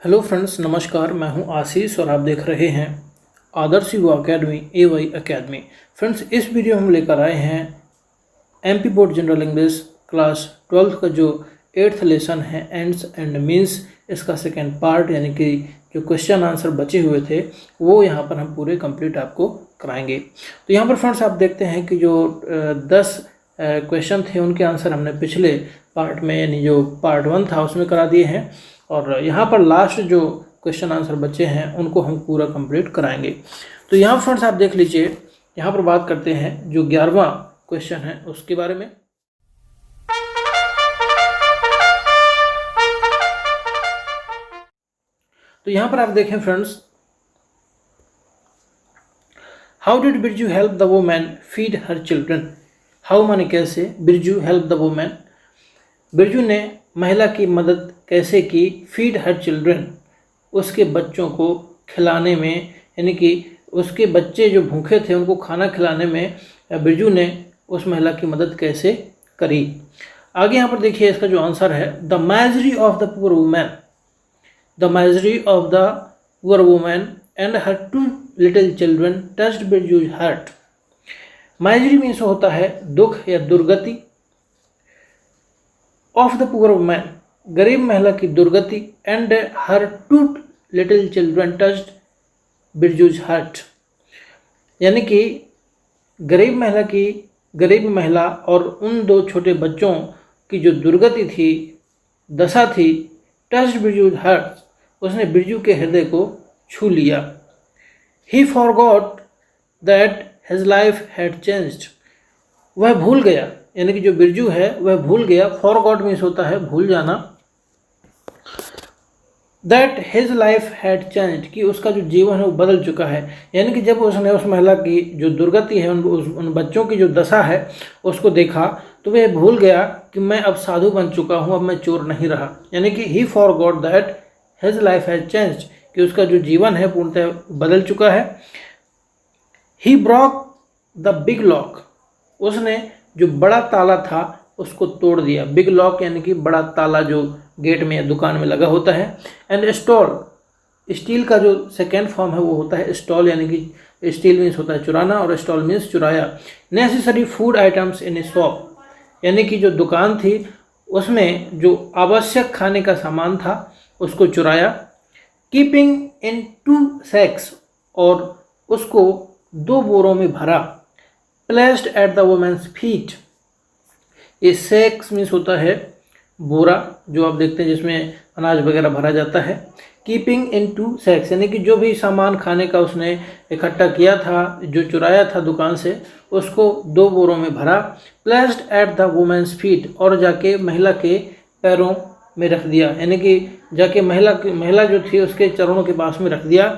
Hello friends, नमस्कार। मैं हूं आशीष और आप देख रहे हैं आदर्श युवा अकेडमी AY अकेडमी। फ्रेंड्स, इस वीडियो में हम लेकर आए हैं MP board general English class 12 का जो 8th लेसन है एंड्स एंड मीन्स, इसका सेकेंड पार्ट यानी कि जो क्वेश्चन आंसर बचे हुए थे वो यहाँ पर हम पूरे कंप्लीट आपको कराएंगे। तो यहाँ पर फ्रेंड्स आप देखते हैं कि जो 10 क्वेश्चन थे उनके आंसर हमने पिछले पार्ट में यानी जो पार्ट 1 था उसमें करा दिए हैं, और यहाँ पर लास्ट जो क्वेश्चन आंसर बचे हैं उनको हम पूरा कंप्लीट कराएंगे। तो यहाँ फ्रेंड्स आप देख लीजिए, यहाँ पर बात करते हैं जो 11वां क्वेश्चन है उसके बारे में। तो यहाँ पर आप देखें friends, how did Birju help the women feed her children. How माने कैसे, Birju help the women, Birju ने महिला की मदद कैसे की, फीड हर चिल्ड्रन, उसके बच्चों को खिलाने में, यानी कि उसके बच्चे जो भूखे थे उनको खाना खिलाने में बिरजू ने उस महिला की मदद कैसे करी। आगे यहाँ पर देखिए इसका जो आंसर है, the misery of the poor women, the misery of the poor women and her 2 little children touched Birju's heart. Misery means होता है दुख या दुर्गति, ऑफ द पुअर वुमेन गरीब महिला की दुर्गति, and her 2 little children touched Birju's heart, यानी कि गरीब महिला और उन 2 छोटे बच्चों की जो दुर्गति थी, दशा थी, टच्ड बिरजूज हार्ट, उसने बिरजू के हृदय को छू लिया। ही forgot that his life had changed, वह भूल गया, यानी कि जो बिरजू है वह भूल गया। फॉरगॉट मीन्स होता है भूल जाना। That his life had changed, कि उसका जो जीवन है वो बदल चुका है, यानी कि जब उसने उस महिला की जो दुर्गति है, उन बच्चों की जो दशा है उसको देखा तो वह भूल गया कि मैं अब साधु बन चुका हूँ, अब मैं चोर नहीं रहा। यानी कि ही forgot that his life had changed, कि उसका जो जीवन है पूर्णतः बदल चुका है। ही ब्रॉक द बिग लॉक, उसने जो बड़ा ताला था उसको तोड़ दिया। बिग लॉक यानी कि बड़ा ताला जो गेट में या दुकान में लगा होता है। एंड स्टॉल, स्टील का जो सेकेंड फॉर्म है वो होता है स्टॉल, यानी कि स्टील मीन्स होता है चुराना और स्टॉल मीन्स चुराया। Necessary food items in A shop, यानी कि जो दुकान थी उसमें जो आवश्यक खाने का सामान था उसको चुराया। कीपिंग इन 2 सैक्स, और उसको 2 बोरों में भरा। Placed at the women's feet, ये सैक्स मीन्स होता है बोरा जो आप देखते हैं जिसमें अनाज वगैरह भरा जाता है। कीपिंग इन 2 सैक्स, यानी कि जो भी सामान खाने का उसने इकट्ठा किया था, जो चुराया था दुकान से, उसको 2 बोरों में भरा। Placed at the women's feet, और जाके महिला के पैरों में रख दिया, यानी कि जाके महिला जो थी उसके चरणों के पास में रख दिया।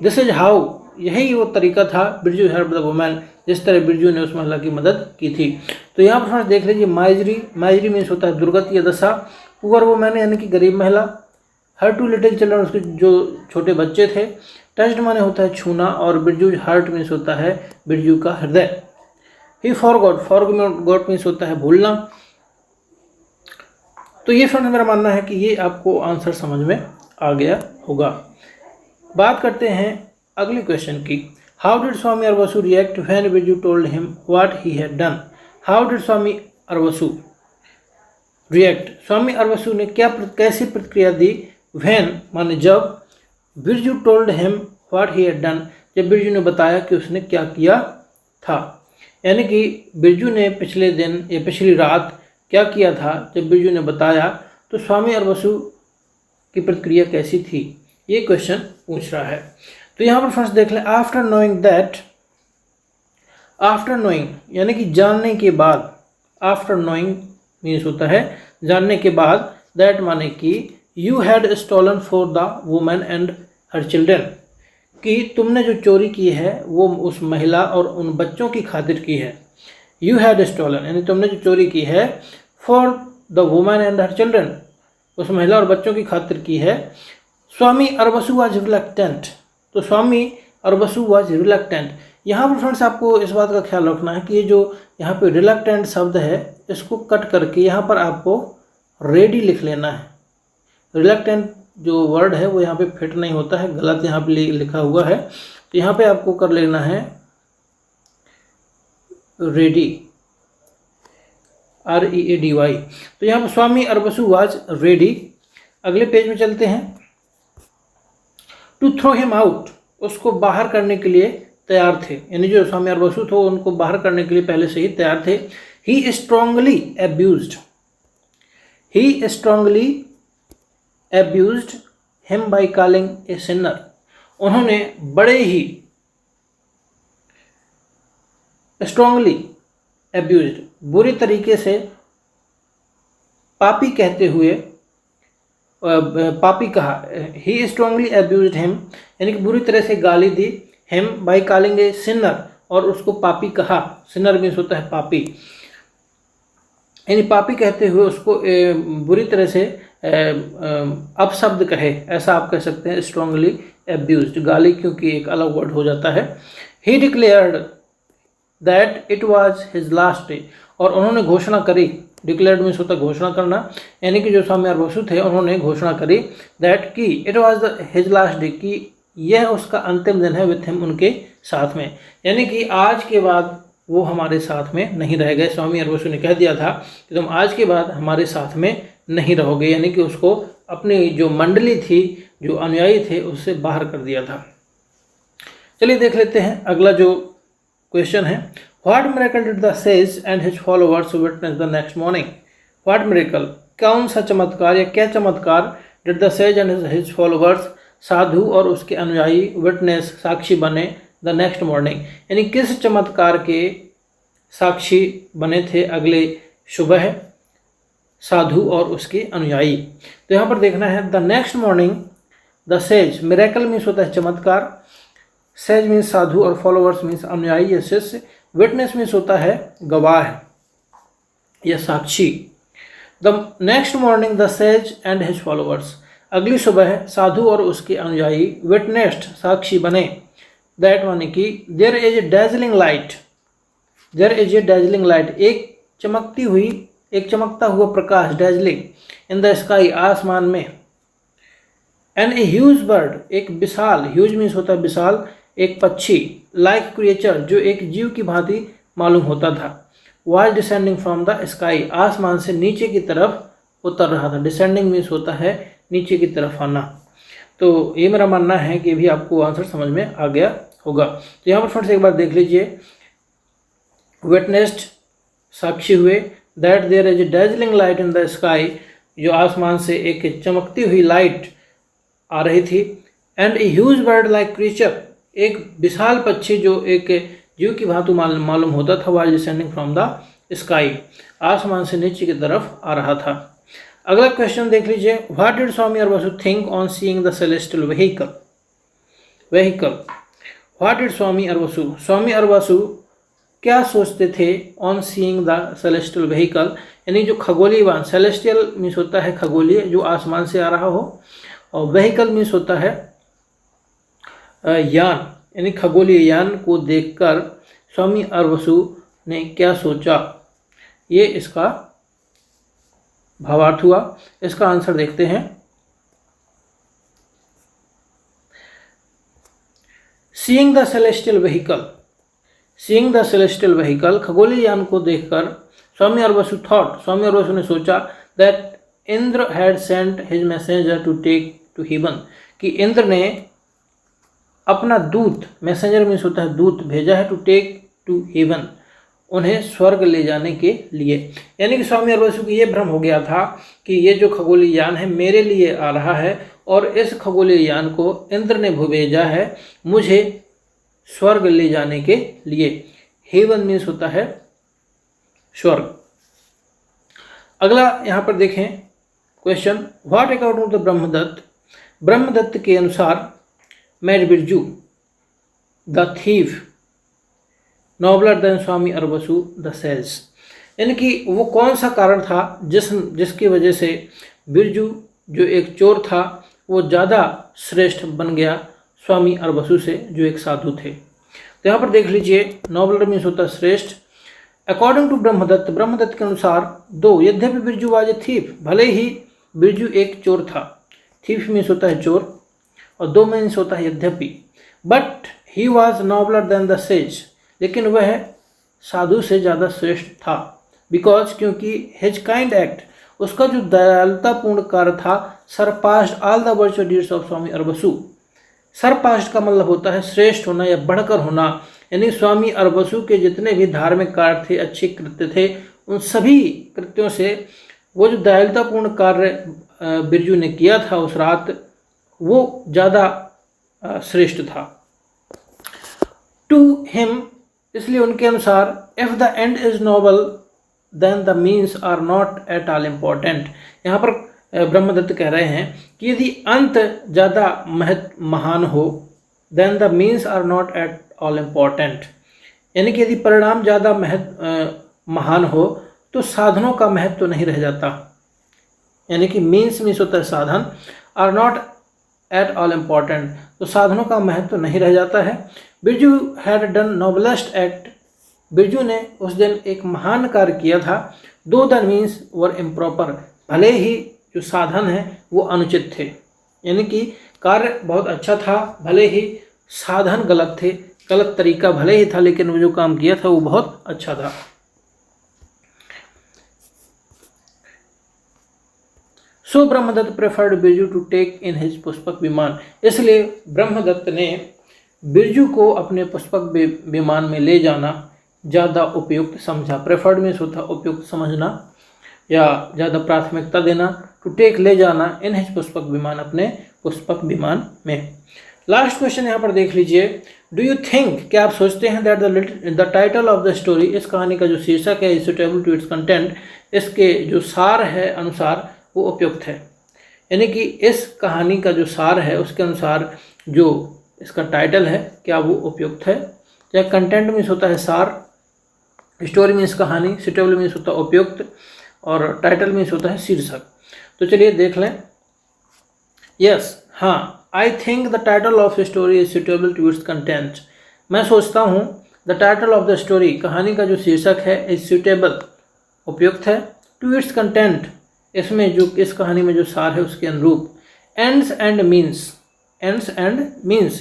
दिस इज हाउ, यही वो तरीका था बिरजू हेल्प द वुमेन, जिस तरह बिरजू ने उस महिला की मदद की थी। तो यहाँ पर देख लीजिए, माइजरी मीन्स होता है दुर्गति या दशा। पुअर वुमेन यानी कि गरीब महिला। हर 2 लिटिल चिल्ड्रन, उसके जो छोटे बच्चे थे। टच्ड माने होता है छूना, और बिरजूज हार्ट मीन्स होता है बिरजू का हृदय। ही फॉरगॉट मीन्स होता है भूलना। तो ये फ्रेंड मेरा मानना है कि ये आपको आंसर समझ में आ गया होगा। बात करते हैं अगले क्वेश्चन की। How did Swami Aravasu react when Birju told him what he had done. How did Swami Aravasu react, Swami Aravasu ने कैसी प्रतिक्रिया दी। व्हेन माने जब, Birju told him what he had done, जब बिरजू ने बताया कि उसने क्या किया था, यानी कि बिरजू ने पिछले दिन या पिछली रात क्या किया था, जब बिरजू ने बताया तो स्वामी अरवसु की प्रतिक्रिया कैसी थी, ये क्वेश्चन पूछ रहा है। तो यहाँ पर फर्स्ट देख लें, after knowing that, after knowing यानी कि जानने के बाद। आफ्टर नोइंग मीन्स होता है जानने के बाद। दैट माने कि you had stolen for the women and her children, कि तुमने जो चोरी की है वो उस महिला और उन बच्चों की खातिर की है। यू हैड स्टॉलन यानी तुमने जो चोरी की है, for the women and her children, उस महिला और बच्चों की खातिर की है। स्वामी अरवसु वाज रिलक्टेंट, तो स्वामी अरवसु वाज रिलक्टेंट, यहाँ पर फ्रेंड्स आपको इस बात का ख्याल रखना है कि ये जो यहाँ पे रिलक्टेंट शब्द है इसको कट करके यहाँ पर आपको रेडी लिख लेना है। रिलक्टेंट जो वर्ड है वो यहाँ पे फिट नहीं होता है, गलत यहाँ पे लिखा हुआ है। तो यहाँ पे आपको कर लेना है रेडी, READY। तो यहाँ पर स्वामी अरबसु वाज रेडी। अगले पेज में चलते हैं। टू थ्रो हिम आउट, उसको बाहर करने के लिए तैयार थे, यानी जो स्वामी अरबसु थे उनको बाहर करने के लिए पहले से ही तैयार थे। He strongly abused, he strongly abused him by calling a sinner, उन्होंने बड़े ही स्ट्रांगली अब्यूज्ड, बुरी तरीके से पापी कहते हुए, पापी कहा। ही स्ट्रांगली अब्यूज्ड हिम, यानी कि बुरी तरह से गाली दी, him by calling a sinner, और उसको पापी कहा। सिनर मीन्स होता है पापी, यानी पापी कहते हुए उसको बुरी तरह से अपशब्द कहे, ऐसा आप कह सकते हैं। स्ट्रांगली अब्यूज्ड, गाली क्योंकि एक अलग वर्ड हो जाता है। ही declared that it was his last day, और उन्होंने घोषणा करी, डिक्लेयर्ड मीन्स होता है घोषणा करना, यानी कि जो स्वामी अरबसु थे उन्होंने घोषणा करी दैट कि it was his last day, कि यह उसका अंतिम दिन है विथ हिम, उनके साथ में, यानी कि आज के बाद वो हमारे साथ में नहीं रह गए। स्वामी अरबसु ने कह दिया था कि तुम आज के बाद हमारे साथ में नहीं रहोगे, यानी कि उसको अपनी जो मंडली थी, जो अनुयायी थे, उससे बाहर कर दिया था। चलिए देख लेते हैं अगला जो क्वेश्चन है। What miracle did the sage and his followers witness the next morning. What miracle, कौन सा चमत्कार या क्या चमत्कार, did the sage and his followers, साधु और उसके अनुयायी, विटनेस साक्षी बने, द नेक्स्ट मॉर्निंग, यानी किस चमत्कार के साक्षी बने थे अगले सुबह साधु और उसके अनुयायी। तो यहाँ पर देखना है the next morning, the says, miracle means होता है चमत्कार, सेज मीन्स साधु और फॉलोअर्स मीन्स अनुयायी या शिष्य, विटनेस मीन्स होता है गवाह या साक्षी। The next morning the sage and his followers, अगली सुबह साधु और उसके अनुयायी, विटनेस्ड साक्षी बने, दैट माने कि there is a dazzling light, there is a dazzling light, एक चमकती हुई, एक चमकता हुआ प्रकाश, डैजलिंग, इन द स्काई, आसमान में, एंड ए ह्यूज बर्ड, एक विशाल, ह्यूज मीन्स होता है विशाल, एक पक्षी, लाइक क्रिएचर, जो एक जीव की भांति मालूम होता था, was descending from the sky, आसमान से नीचे की तरफ उतर रहा था। डिसेंडिंग मीन्स होता है नीचे की तरफ आना। तो ये मेरा मानना है कि भी आपको आंसर समझ में आ गया होगा। तो यहाँ पर फ्रेंड्स एक बार देख लीजिए, विटनेस्ड साक्षी हुए, that there is a dazzling light in the sky, जो आसमान से एक चमकती हुई लाइट आ रही थी, and a huge bird like creature, एक विशाल पक्षी जो एक जीव की भांति मालूम होता था, was descending from the sky, आसमान से नीचे की तरफ आ रहा था। अगला क्वेश्चन देख लीजिए, what did Swami Arabasu think on seeing the celestial vehicle. What did Swami Arabasu, Swami Arabasu क्या सोचते थे on seeing the celestial vehicle, यानी जो खगोलीय वाहन, सेलेस्टियल मीन्स होता है खगोलीय, जो आसमान से आ रहा हो, और व्हीकल मीन्स होता है यान, यानी खगोलीय यान को देखकर स्वामी अरबसु ने क्या सोचा, ये इसका भावार्थ हुआ। इसका आंसर देखते हैं। Seeing the celestial vehicle, seeing the celestial vehicle, खगोलीय यान को देखकर स्वामी अरबसु थॉट, स्वामी अरबसु ने सोचा, that Indra had sent his messenger to take to heaven, कि इंद्र ने अपना दूत, मैसेंजर मीन्स होता है दूत, भेजा है टू टेक टू हेवन, उन्हें स्वर्ग ले जाने के लिए। यानी कि स्वामी अरबसु को ये भ्रम हो गया था कि ये जो खगोलीय यान है मेरे लिए आ रहा है, और इस खगोलीय यान को इंद्र ने भेजा है मुझे स्वर्ग ले जाने के लिए। हेवन मीन्स होता है स्वर्ग। अगला यहाँ पर देखें question, what according to Brahmadatta, Brahmadatta के अनुसार made Birju the thief nobler than Swami Arabasu the sage, यानी कि वो कौन सा कारण था जिसकी वजह से बिरजू जो एक चोर था वो ज़्यादा श्रेष्ठ बन गया स्वामी अरबसु से, जो एक साधु थे। तो यहाँ पर देख लीजिए, नोबलर मीन्स होता है श्रेष्ठ। अकॉर्डिंग टू ब्रह्मदत्त, ब्रह्मदत्त के अनुसार, दो यद्यपि बिरजू वाज ए थीफ, भले ही बिरजू एक चोर था, थीफ मीन्स होता है चोर, और दो मीन्स होता है यद्यपि। But he was nobler than the sage, लेकिन वह साधु से ज़्यादा श्रेष्ठ था। बिकॉज क्योंकि हिज काइंड एक्ट, उसका जो दयालुतापूर्ण कार्य था, surpassed all the virtual deeds of Swami Arabasu. Surpassed का मतलब होता है श्रेष्ठ होना या बढ़कर होना, यानी स्वामी अरबसु के जितने भी धार्मिक कार्य थे, अच्छे कृत्य थे, उन सभी कृत्यों से वो जो दयालुतापूर्ण कार्य बिरजू ने किया था उस रात, वो ज़्यादा श्रेष्ठ था। टू हिम, इसलिए उनके अनुसार, if the end is noble then the means are not at all important. यहाँ पर ब्रह्मदत्त कह रहे हैं कि यदि अंत ज़्यादा महान हो, then the means are not at all important, यानी कि यदि परिणाम ज़्यादा महान हो तो साधनों का महत्व तो नहीं रह जाता। यानी कि मीन्स होता है साधन, are not at all important, तो साधनों का महत्व तो नहीं रह जाता है। Birju had done noblest act, Birju ने उस दिन एक महान कार्य किया था। दो द मीन्स वर इम्प्रॉपर, भले ही जो साधन है वो अनुचित थे, यानी कि कार्य बहुत अच्छा था, भले ही साधन गलत थे, गलत तरीका भले ही था, लेकिन वो जो काम किया था वो बहुत अच्छा था। So Brahmadatta preferred Birju to take in his Pushpak Viman, इसलिए ब्रह्मदत्त ने बिरजू को अपने पुष्पक विमान में ले जाना ज़्यादा उपयुक्त समझा। प्रेफर्ड मीन्स होता उपयुक्त समझना या ज़्यादा प्राथमिकता देना। टू टेक ले जाना, इन हिज पुष्पक विमान, अपने पुष्पक विमान में। लास्ट क्वेश्चन यहाँ पर देख लीजिए। डू यू थिंक, क्या आप सोचते हैं, that the title of the story, इस कहानी का जो शीर्षक है, is suitable to its content, इसके जो सार है अनुसार वो उपयुक्त है। यानी कि इस कहानी का जो सार है उसके अनुसार जो इसका टाइटल है, क्या वो उपयुक्त है। या कंटेंट मीन्स होता है सार, स्टोरी मीन्स कहानी, सुटेबल मीन्स होता है उपयुक्त, और टाइटल मीन्स होता है शीर्षक। तो चलिए देख लें। यस, हाँ, I think the title of story is suitable to its content, मैं सोचता हूँ the title of the story, कहानी का जो शीर्षक है, इज सुटेबल, उपयुक्त है, टू इट्स कंटेंट, इसमें जो इस कहानी में जो सार है उसके अनुरूप। Ends and means, ends and means,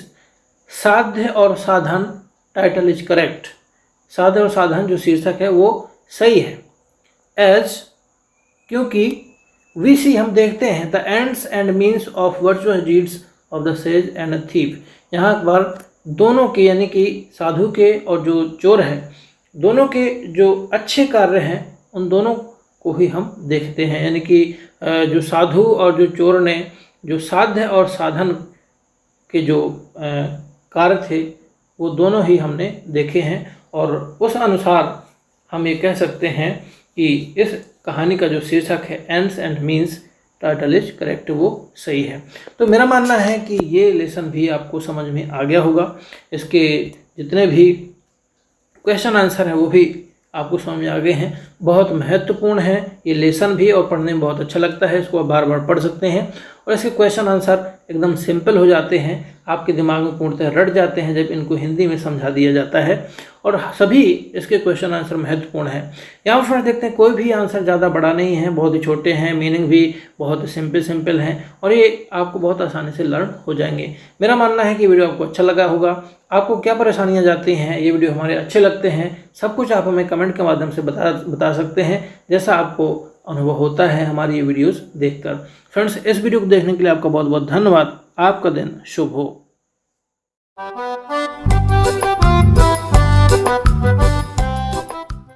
साध्य और साधन, टाइटल इज करेक्ट, साध्य और साधन जो शीर्षक है वो सही है। एज, क्योंकि, वी सी, हम देखते हैं, the ends and means of virtuous deeds of the sage and thief, यहाँ पर दोनों के, यानी कि साधु के और जो चोर है, दोनों के जो अच्छे कार्य हैं उन दोनों को ही हम देखते हैं। यानी कि जो साधु और जो चोर ने जो साध्य और साधन के जो कार्य थे वो दोनों ही हमने देखे हैं, और उस अनुसार हम ये कह सकते हैं कि इस कहानी का जो शीर्षक है, ends and means, title is correct, वो सही है। तो मेरा मानना है कि ये लेसन भी आपको समझ में आ गया होगा। इसके जितने भी क्वेश्चन आंसर हैं वो भी आपको समझ में आ गए हैं। बहुत महत्वपूर्ण है ये लेसन भी, और पढ़ने में बहुत अच्छा लगता है। इसको आप बार बार पढ़ सकते हैं, और इसके क्वेश्चन आंसर एकदम सिंपल हो जाते हैं, आपके दिमाग में पूर्णतः रट जाते हैं जब इनको हिंदी में समझा दिया जाता है, और सभी इसके क्वेश्चन आंसर महत्वपूर्ण है। यहाँ पर देखते हैं कोई भी आंसर ज़्यादा बड़ा नहीं है, बहुत ही छोटे हैं, मीनिंग भी बहुत सिंपल हैं, और ये आपको बहुत आसानी से लर्न हो जाएंगे। मेरा मानना है कि वीडियो आपको अच्छा लगा होगा। आपको क्या परेशानियाँ जाती हैं, ये वीडियो हमारे अच्छे लगते हैं, सब कुछ आप हमें कमेंट के माध्यम से बता सकते हैं, जैसा आपको अनुभव होता है हमारी ये वीडियोस देखकर। फ्रेंड्स, इस वीडियो को देखने के लिए आपका बहुत बहुत धन्यवाद। आपका दिन शुभ हो।